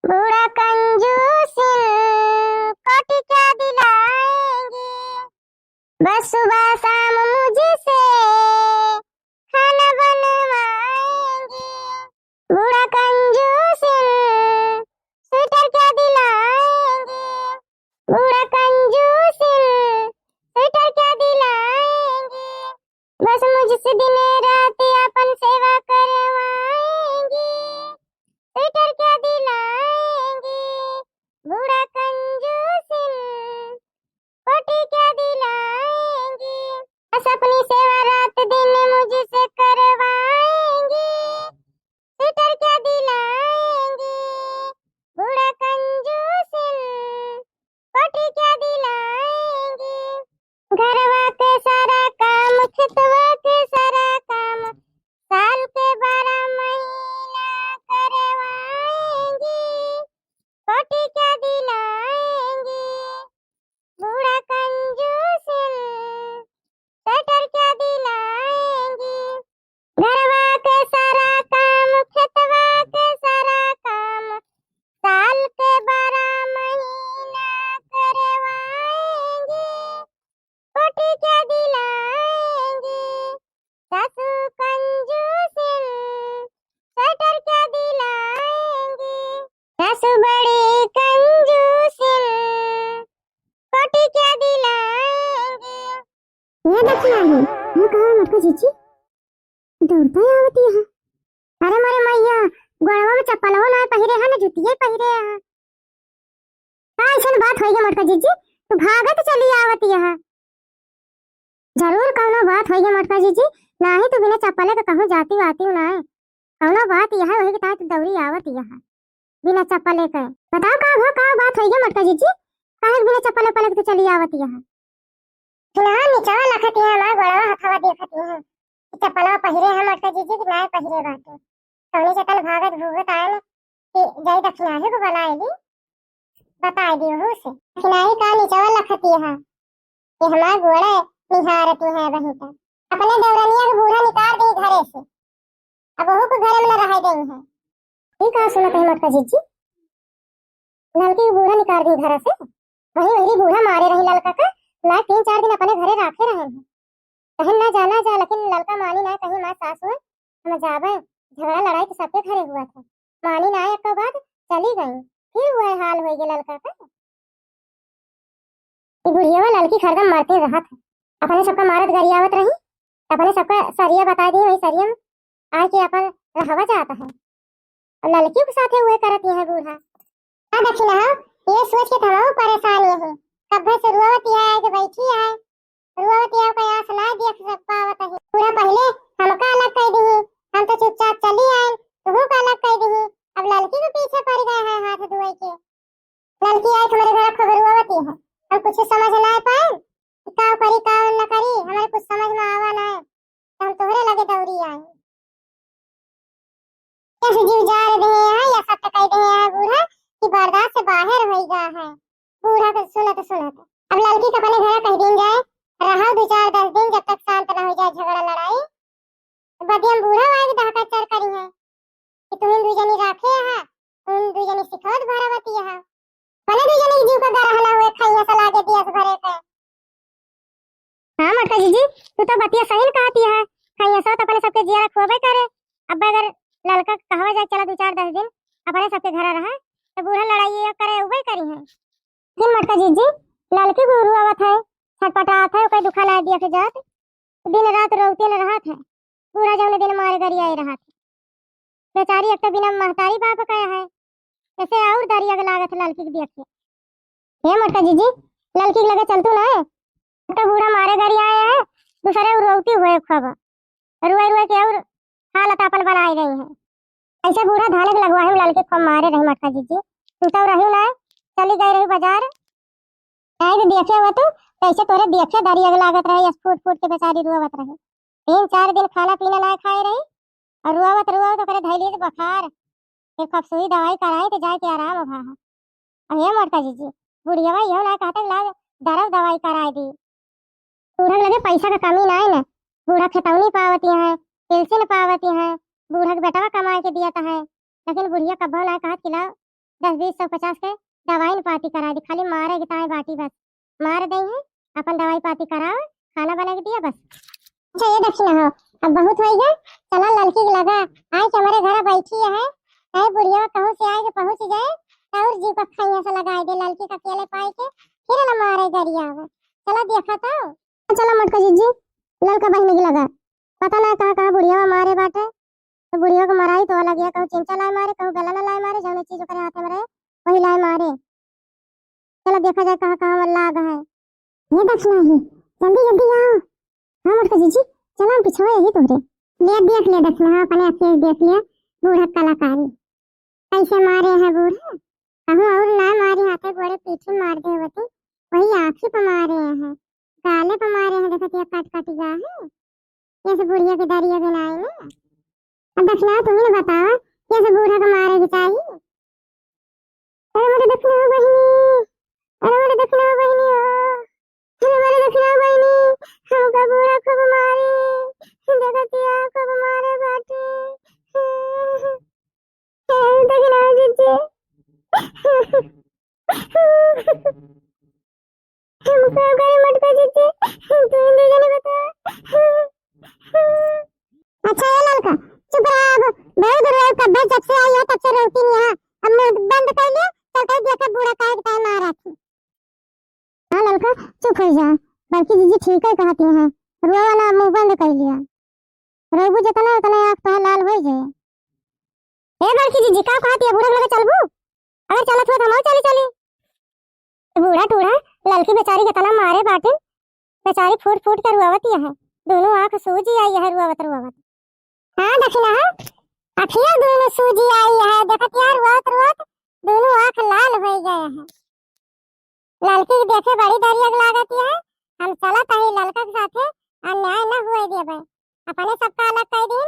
बूढ़ा कंजूस कोटी क्या दिलाएंगे। बस सुबह शाम मुझसे खाना बनवाएंगे। बूढ़ा कंजूस स्वेटर क्या दिलाएंगे। बूढ़ा कंजूस स्वेटर क्या दिलाएंगे। बस मुझसे दिन रात अपन सेवा करवाएंगे। स्वेटर क्या दिलाएंगे। बूढ़ा कंजूस कोटी क्या दिलाएंगे। बस अपनी सेवा रात दिन मुझसे करवाएंगे। स्वेटर क्या दिलाएंगे। बूढ़ा कंजूस कोटी क्या दिलाएंगे। घरवा के सारा काम खेतवा के सारा काम साल के 12 महीना करवाएंगे। कोटी क्या दिलाएंगे। बूढ़ा कंजूस स्वेटर क्या दिलाएंगे। घरवा के सारा काम खेतवा के सारा काम साल के 12 महीना करवाएंगे। कोटी क्या दिलाएंगे। सासू कंजूस स्वेटर क्या दिलाएंगे। सासू बड़ी कंजूस कोटी क्या दिलाएंगे। ये देखिए ये कहाँ मटका जीजी दौड़ता ही आवती है। अरे मारे मैया गोड़वा में चप्पल हो ना पहिरे है ना जुतिये पहिरे है। का ऐसन बात होई मटका जीजी तू भागत चली आवती है। जरूर कौनो बात होई मटका जीजी नाही तू बिना चप्पले के कहूं जाती आती ना है। कौनो बात यह वही के तू दौड़ी आवती है बिना चप्पले के। बताओ का बात होई मटका जीजी काहे बिना चप्पले पले के चली आवती है। ना नीचवा लखती है ना गोड़वा हथवा देखती है चप्पलवा पहिरे है मटका जीजी कि ना पहिरे बाटे। कौनी चतन भागत भूगत आए कि जई दक्षिणाही को बुलाएगी बताए दी हो से दक्षिणाही का नीचवा लखती है कि हमारा गोड़ा निहारती है वहीं तक अपने देवरानिया के बूढ़ा निकाल दी घरे से। अब वो को घर में न रह गई है। ठीक है सुना कहीं मटका जीजी लड़की बूढ़ा निकाल दी घर से वही वही बूढ़ा मारे रही लड़का का ला 3-4 दिन अपने घरे रखे रहे हैं। कहीं ना जाना जा लेकिन लड़का मानी ना कहीं माँ सासू हम जावे झगड़ा लड़ाई तो सबके घरे हुआ था मानी ना एक बाद चली गई। फिर वह हाल हो गया लड़का का। बुढ़िया लड़की खरदम मरते रहा था अपने सबका मारत गरियावत रही अपने सबका सरिया बता दी वही सरिया में आके अपन रहवा जाता है और लड़की के साथ हुए करती है बूढ़ा। दक्षिणा ये सोच के तमाम परेशान है कब से रुआवती है कि बैठी है रुआवती है कोई आस ना देख सक पावत है। पूरा पहले हमका अलग कह दी हम तो चुपचाप चली आए तू का अलग कह दी। अब लड़की के पीछे पड़ गए हैं हाथ धोए के। लड़की आई हमारे घर खबर रुआवती है हम कुछ समझ ना पाए का करी का न करी हमारे कुछ समझ में आवा ना है तो हम तोहरे लगे दौड़ी आए। कैसे जीव जा रहे हैं या सब कह रहे हैं बूढ़ा कि बर्दाश्त से बाहर हो गया है। बूढ़ा को सुनत अब लड़की का अपने घर कह दिन जाए रहा 2-4-10 दिन जब तक शांत न हो जाए झगड़ा लड़ाई बदियम बूढ़ा आए धक्का चर करी है कि तुम दू जनी राखे है तुम दू जनी सिखौत भरावती है भले दू जनी जीव का गरहला हुए खैया सला के दिया भरे के। हां मटका जीजी तू तो बतिया सही कहती है खैया सो तो अपने सबके जिया खोबे करे। अब अगर लड़का कहवा जाए चला 2-4-10 दिन अपने सबके घर रहा तो बूढ़ा लड़ाई करे उबे करी है। दिन मटका जीजी लड़की को रुआवत है छटपटात है कोई दुखा ला दिया के जात दिन रात रोते न रहा था। पूरा जौने दिन मारे गरी आई रहा था बेचारी एक तो बिना महतारी बाप का है ऐसे और दरिया के लागत लड़की के देख के। हे मटका जीजी लड़की के लगे चलतू ना तो बूढ़ा मारे गरी आए है दूसरे रोती हुए खबर रुए रुए के और हालत अपन बनाई गई है। ऐसे बूढ़ा धाने के लगवा है लड़के को मारे रही मटका जीजी तू तो रही ना चली गई रही बाजार नहीं तो देखे हुआ तो कैसे तोरे देखे दरिया के लागत रहे फूट फूट के बेचारी रुआवत रहे 3-4 दिन खाना पीना ना खाए रही और रुआवत तो करे धैली से बुखार फिर कब सुई दवाई कराई तो जाके आराम हो भा। अब ये मटका जीजी बुढ़िया यो ना कहते लाग दरव दवाई कराई दी बूढ़ा लगे पैसा का कमी ना है ना बूढ़ा खतौनी पावती है पेंशन पावती है बूढ़ा के बेटवा कमा के दिया है लेकिन बुढ़िया कब्बो ना कहत खिलाओ 10 20 100 50 के दवाई पाती करा दी, खाली मारे की ताई बाटी बस मार दई है, अपन दवाई पाती कराओ, खाना बना के दिया बस। अच्छा ये दक्षिणा हो, अब बहुत हो गया, चला लड़की के लगा आज के हमारे घर बैठी है, अरे बुढ़िया कहूं से आए के पहुंच जाए और जीव का खैया से लगा दे लड़की का अकेले पाई के फिर ना मारे गरिया आवे। चला देखा तो चला मटका जीजी लड़का बहने की लगा, पता ना कहां बुढ़िया मारे बाटे, तो बुढ़िया को मराई तो अलग है, कहूं चिंचा लाए मारे, कहूं गला लाए मारे, जौन चीज करे हाथ में रहे वही लाए मारे। चला देखा जाए कहां लाग है। ये दक्षिणा ही जल्दी जल्दी आओ। हाँ मटका जीजी चला हम पिछवा यही तोरे ले देख ले दक्षिणा अपने अखियों देख लिया बूढ़ा कलाकारी कैसे मारे हैं बूढ़ा, कहूं और ना मारे हाथे गोड़े पीछे मार दे होते, वही आंखी पर मारे हैं, गाले पर मारे हैं, देखो ये काट काटी गा है, ये बुढ़िया की दाढ़ी के नाई में। अब दक्षिणा तुम्हें बताओ कैसे बूढ़ा को मारे की चाहिए। अरे मेरे दक्षिणा बहनी, अरे मेरे दक्षिणा बहनी हो, अरे मेरे दक्षिणा बहनी हमका बूढ़ा खूब मारे, देखती है खूब मारे बाटे दक्षिणा जीजी हमका करे मटका जीजी तुम दे जाने बता। अच्छा ये लड़का चुप रहा, अब बहुत देर का बस जब से आई है तब से रोती नहीं है, अब मैं बंद कर लिया तब तक देखा बूढ़ा काहे का मारा थी। हाँ लड़का चुप हो जा, बल्कि जीजी ठीक है कहती हैं, रुआ वाला मुंह बंद कर लिया, रोबू जितना उतना आँख तो लाल हो जाए। ए बल्कि जीजी का कहती है बूढ़ा लगे चलबू, अगर चलत हो तो हम चली चली। बूढ़ा टूढ़ा लड़की बेचारी कितना मारे बाटे, बेचारी फूट फूट कर रुआवती है, दोनों आँख सूजी आई है रुआवत रुआवत। हाँ दक्षिणा अखियां दोनों सूजी आई है, देखत यार रुआवत रुआवत दोनों आँख लाल हो गए हैं। लड़की के देखे बड़ी दरिया लागती है, हम चलत है लड़का के साथे अन्याय न हुए देबे, अपने सबका अलग कह दिन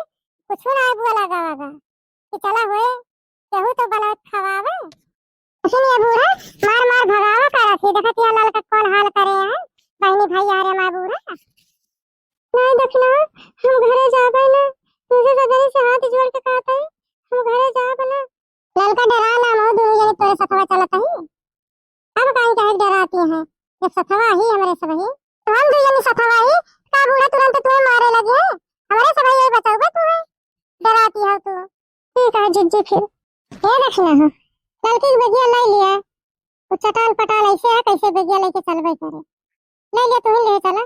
कुछ ना बुआ लगावागा कि चला होए केहू तो बनावत खवावे। सुनिए बूढ़ा मार मार भगावा करा थी, देखत या लड़का कौन हाल करे है, बहनी भाई आ रे मां बूढ़ा। नहीं दक्षिणा हम घरे जाबे ना, तुझे सदरी से हाथ जोड़ के कहते हैं हम घरे जाबे ना। लड़का डरा ना मो दोनों जने तोरे सथवा चलत है, अब काहे कहे डराती है, जब सथवा ही हमरे सब ही तो हम दो जने सथवा ही का बूढ़ा तुरंत तुम्हें मारे लगे है, हमारे सब ही बचाओगे तुम्हें, डराती हो तू। ठीक है जीजी फिर ये दक्षिणा हो लड़की के बेगिया ले लिया, वो चटाल पटाल ऐसे है कैसे बेगिया लेके चलबे करे, ले लिया तू ही ले चला,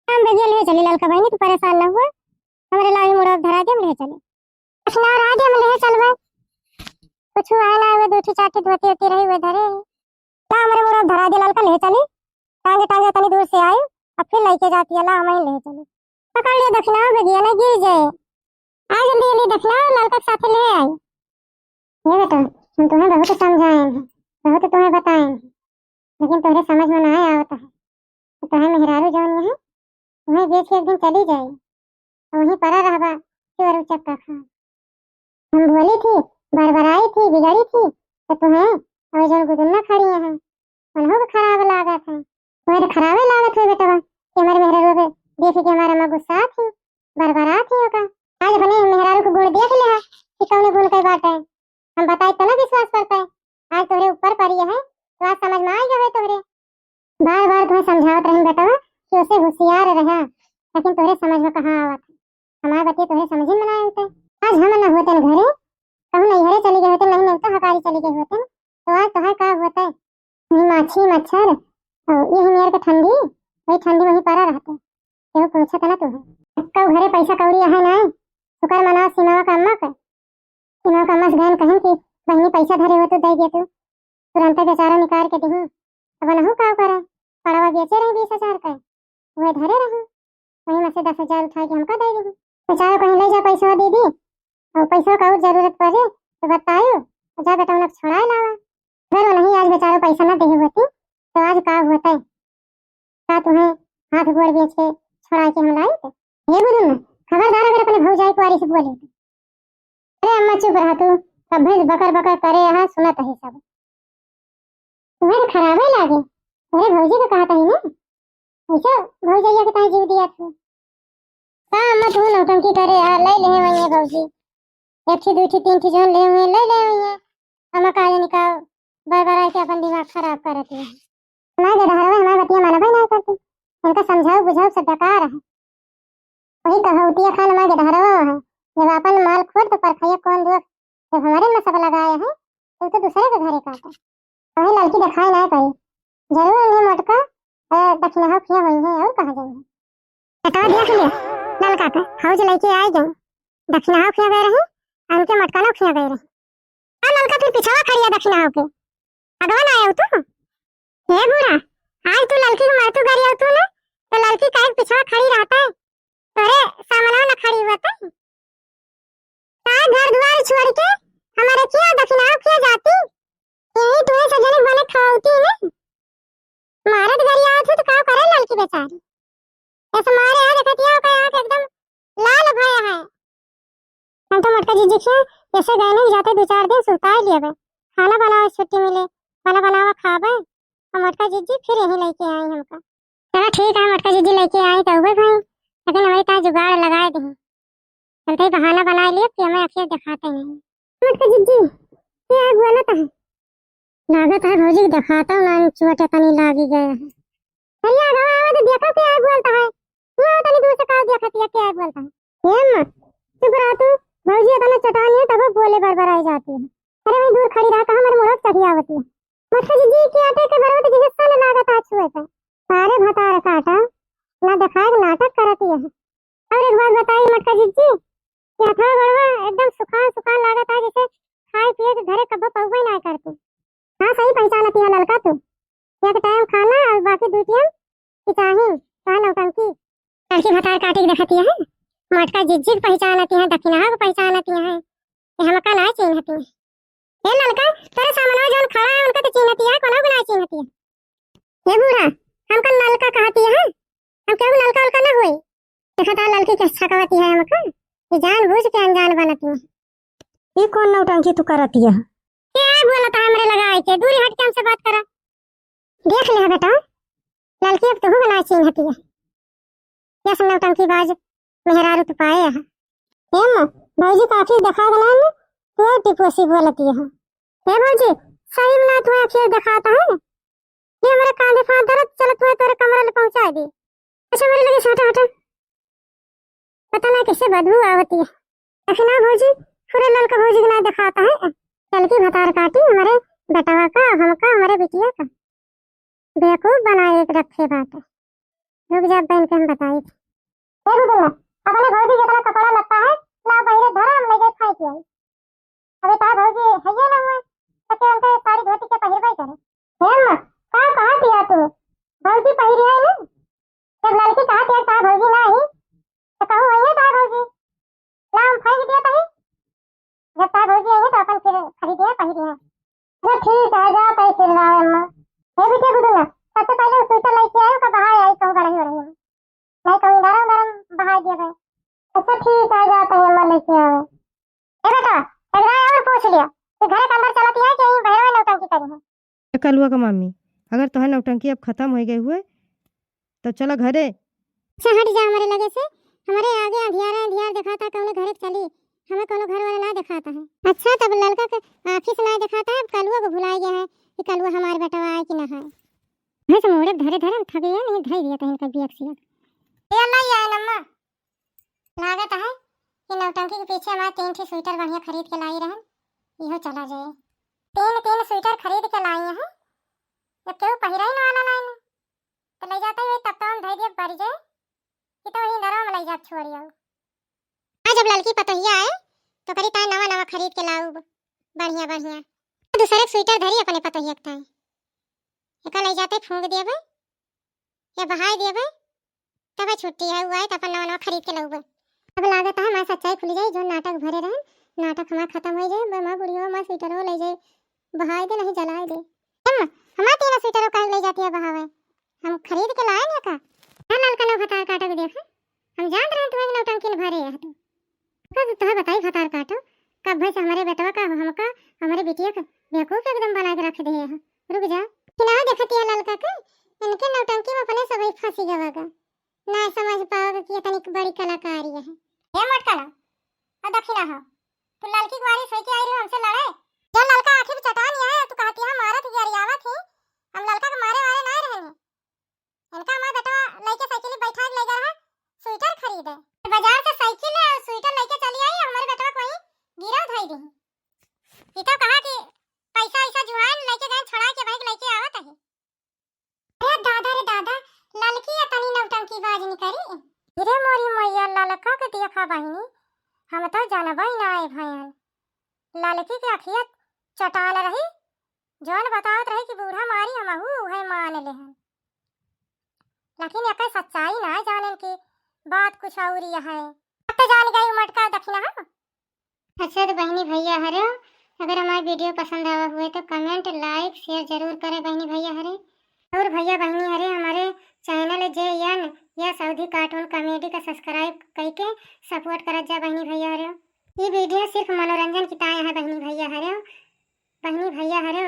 हम बेगिया ले चले लड़का बहनी तू परेशान न हुआ, हमारे लावी मुड़ा धरा दे हम ले चले, दक्षिणा और आगे हम ले चलबे, कुछ आए ना हुए दूठी चाटी धोती होती रही हुए धरे ला हमारे मुड़ा धरा दे लड़का ले चली, टांगे टांगे तनी दूर से आए अब फिर लेके जाती है ला हमें ले चले, पकड़ लिया दक्षिणा बेगिया ना गिर जाए, आ जल्दी जल्दी दक्षिणा लड़का के साथ ले आई। ये बेटा हम तुम्हें बहुत समझाए हैं, बहुत तुम्हें बताए हैं, लेकिन तुम्हारे समझ में ना आवता है, तो तुम्हें मेहरारू जौन है वहीं बेच के एक दिन चली जाए और वहीं पड़ा रहबा चोर उचक्का खा। हम बोली थी बरबराई थी बिगड़ी थी तो तुम्हें और जौन गुदुन्ना खड़ी है उन्हों को खराब लागत है, तुम्हें खराबे लागत है बेटा कि हमारे मेहरारू के देख के हमारा माँ गुस्सा थी बरबरा थी होगा, आज अपने मेहरारू को गुण देख ले कि कौन गुण कई बात है, हम बताए तो ना विश्वास करते हैं, आज तोरे ऊपर पड़ी है तो आज समझ में आई जावे तोरे, बार बार तुम्हें समझावत रही बेटा कि उसे होशियार रहा, लेकिन तोरे समझ में कहाँ आवत है, हमारे बच्चे तोरे समझ में ना आते, आज हम न होते घरे कहूँ नहीं घरे चली गए होते, नहीं नहीं तो हकारी चली गई होते, तो आज तो का होता है माछी मच्छर और ये मेरे के ठंडी वही ठंडी वही पड़ा रहते, क्यों पूछत ना तुम्हें कब घरे पैसा कौड़ी है ना, शुक्र मनाओ सीमा का अम्मा का, सीमा का अम्मा से बहन कहें कि बहनी पैसा धरे हो तो दे दे तू, तुरंत बेचारा निकाल के दीहूँ, अब नहू का करे पड़वा बेचे रहे 20,000 का वह धरे रहे, वहीं में से 10,000 उठा के हमका दे दी, बेचारा कहीं ले जा पैसा दीदी और पैसा का और जरूरत पड़े तो बताओ जा बेटा उन्हें छोड़ा लावा, अगर वो नहीं आज बेचारा पैसा ना दे होती तो आज का होता है, का तुम्हें हाथ गोड़ बेच के छोड़ा के हम लाए थे, ये बोलूँ ना खबरदार अगर अपने भौजाई कुआरी से बोले, अरे अम्मा चुप रहा तू, सब भेज बकर बकर करे यहाँ सुनत है सब, तुम्हें खराबे लागे, अरे भौजी को कहता है ना, ऐसा भौजैया के ताई जीव दिया तू, का अम्मा तू नौटंकी करे यार, ले ले वही भौजी, एक थी दूठी तीन थी जोन ले हुए ले ले हुए हम का ये निका बार बार के अपन दिमाग खराब करत है। मैं गधरवा हमार बतिया मानबे नहीं करती, इनका समझाओ बुझाओ सब बेकार है। वही कहौतिया खान मैं गधरवा है, जब अपन माल खोद तो परखैया कौन दुख, जब हमारे में सब लगाए हैं तो दूसरे के घरे काटा। वही लड़की दिखाई ना पाई, जरूर नहीं मटका दक्षिणा खिया हुई है और कहा जाए बता देख लिया ललका का फौज लेके आई गई, दक्षिणा खिया गए रहे और उनके मटका ना खिया गए रहे। ललका फिर पिछवा खड़िया दक्षिणा के अगवा ना आया तू। हे बूढ़ा, आज तू लड़की को मारतू गरिया तू ना, तो लड़की काहे पिछवा खड़ी रहता है, तोरे सामने ना खड़ी होता है। का घर द्वार छोड़ के हमारे क्या दक्षिणा किया जाती, यही तुम्हें सजने बने खाओती ना। मारत गरिया थी तो का करे लड़की बेचारी, ऐसे मारे है देखतिया का आंख एकदम लाल भया है। हम तो मटका जीजी के जैसे गए नहीं जाते 2-4 दिन सुता लिए बे, खाना बनाओ छुट्टी मिले खाना बनावा खाबे, और मटका जीजी फिर यही लेके आई हमका। चलो ठीक है मटका जीजी लेके आई तो हुए भाई, लेकिन हमारे पास जुगाड़ लगाए दी, चलते ही बहाना बना लिए कि हमें अखियाँ दिखाते नहीं। मटका जीजी क्या बोलता है, लागत है भौजी को दिखाता हूँ ना, चोट तनी लागी गया है। चलिए आवा तो देखो क्या बोलता है, वो तनी दूर से का देखतिया क्या बोलता है। ये मत चुप रह तू, भौजी तने चटानी है तब बोले बरबर आई जाती है। अरे वही दूर खड़ी रहा कहां मेरे मुंह चढ़ी आवती है। मटका जीजी के आटे के बरोबर जिसे सन लागत आ छुए पे सारे भतार काटा ना दिखाए नाटक करती है। और एक बात बताई मटका जीजी, क्या था गड़वा एकदम सुखान सुखान लागत है, जैसे खाए पिए के घरे कब पहुंच ना करती। हां सही पहचानती है ललका तू, एक टाइम खाना और बाकी दूटियां किचाही कहां नौटंकी लड़की भतार काटी के दिखाती है। मटका जीजी की पहचानती है, दक्षिणा को पहचानती है, हम का ना चिन्हती है। ये ललका तेरे सामने जोन खड़ा है उनका तो चिन्हती है, कोनो को ना चिन्हती है। ये बूढ़ा हमका ललका कहती है, हम क्यों ललका उलका ना होई, देखता ललकी कैसा कहती है हमका, ये जानबूझ के अनजान बनती है। ये कौन नौटंकी तू करती है, क्या बोलता है मेरे लगाए के, दूरी हट के हमसे बात करा। देख ले बेटा ललकी अब तो ना चिन्हती है, क्या सब नौटंकी बाज मेहरारू तो पाए है। एम भौजी काफी दिखा गला ने तू टिपोसी बोलती है। हे भौजी सही में ना तू आंखें दिखाता है, ये मेरे कांधे फाड़ दर्द चलत हुए तेरे कमरे में पहुंचा दे। अच्छा मेरे लगे हटा हटा, पता ना कैसे बदबू आवती है। दक्षिणा भौजी पूरे ललका भौजी को ना दिखाता है, चल की भतार काटी हमारे बेटवा का हमका हमारे बिटिया का बेवकूफ बनाए एक रखे बात। रुक जा बहन के हम बताई थी। हे गुदुल्ला अपने भौजी जितना कपड़ा लगता है ला बहिरे धरम ले गए खाई के आई। अबे ता भौजी हइये ना हुए तो उनके साड़ी धोती के पहिरबे करे। हेम का कहा दिया तू भौजी पहिरी है ना, जब लड़की कहा दिया ता भौजी ना ही तो कहूं हइये ता भौजी ला हम फेंक दिया तही, जब ता भौजी आई तो अपन फिर खरीदे पहिरी है। अच्छा ठीक है जा तई फिर ला अम्मा। हे बेटे गुदुल्ला सबसे पहले स्वेटर लेके आयो का बाहर आई कहूं गड़ी हो रही है, नहीं कहूं नरम नरम बहा दिया गया। अच्छा ठीक है जाता है अम्मा लेके आवे। ए बेटा एक राय और पूछ लिया कि घर के अंदर चलती है कि यहीं बहरे नौटंकी करी है। कलुआ का मम्मी अगर तुम्हारी नौटंकी अब खत्म हो गई हुए तो चलो घरे। अच्छा हट जा हमारे लगे से, हमारे आगे अंधियार दिखाता कौन घरे चली, हमें कोनो घर वाला ना दिखाता है। अच्छा तब लड़का के ऑफिस ना दिखाता है, कलुआ को भुला गया है कि कलुआ हमारे बेटा आए कि ना है। मैं तो मोड़े धरे धरे थक गया नहीं धर दिया कहीं कभी अक्सिया ये नहीं आया नम्मा। लागत है कि नौटंकी के पीछे हमारे 3 ठे स्वेटर बढ़िया खरीद के लाई रहन, इहो चला जाए। 3 स्वेटर खरीद के लाई हैं, जब केहू पहिरा ही ना वाला नहीं तो ले जाते हुए तब तो हम धैर्य बढ़ जाए कि तो वही नरम ले जा छोड़ियो। आज जब लड़की पतहिया आए तो करी ता नवा नवा खरीद के लाऊ बढ़िया बढ़िया, दूसरे स्वेटर धरी अपने पतहिया के ताई एक ले जाते फूंक दिए या बहाई दिए तब छुट्टी है हुआ है तो अपन नवा नवा खरीद के लाऊ। अब लागत है हमारी सच्चाई खुल जाए, जो नाटक भरे रहे नाटक हमारा खत्म हो जाए, मां बुढ़ियो मां स्वेटरो ले जाए बहाई दे नहीं जलाए दे। हमारा 3 स्वेटरों का ले जाती है बहावे, हम खरीद के लाए ना का ना लाल का भतार काटा को देखा, हम जान रहे तुम्हें नौटंकी भरे है तो कब तो बताई भतार काटो कब भाई हमारे बेटवा का हमका हमारे बिटिया का बेवकूफ एकदम बना के रख दे है। रुक जा किना देखती है ललका के इनके नौटंकी में अपने सभी फंसी गवागा, ना समझ पाओगे कि इतनी बड़ी कलाकारी है। ये मटका ना और दक्षिणा हो तो लड़की कुंवारी सही के आई रही हमसे लड़े चल ललका आखिर चटा लिया है, तू कहती है मारत गरियावत थी, हम ललका के मारे वाले नहीं रहे। इनका हमारा बेटा लेके साइकिल बैठा के ले जा रहा है स्वेटर खरीदे, बाजार से साइकिल और स्वेटर लेके चली आई, हमारे बेटा को वहीं गिरा उठाई दी। ये तो कहा कि पैसा ऐसा जुआन लेके गए छड़ा के भाई लेके आवत है। अरे दादा ललकी या तनी नौटंकी बाज नहीं करी। रे मोरी मैया ललका के देखा बहिनी, हम तो जानबा ही ना आए भैन। ललकी के अखिया चटाल रही, जौन बतावत रही कि बूढ़ा मारी हमहू है मान लेहन, लेकिन एकर सच्चाई ना जाने की बात कुछ और ही है। अब तो जान गई उमटका दखिना। अच्छा तो बहनी भैया हरे, अगर हमारी वीडियो पसंद आवा हुए तो कमेंट लाइक शेयर जरूर करें बहनी भैया हरे। और भैया बहनी हरे हमारे चैनल JN या सऊदी कार्टून कॉमेडी का सब्सक्राइब करके सपोर्ट करत जा बहनी भैया हरे। ये वीडियो सिर्फ मनोरंजन की ताय है बहनी भैया हरे। बहनी भैया हरे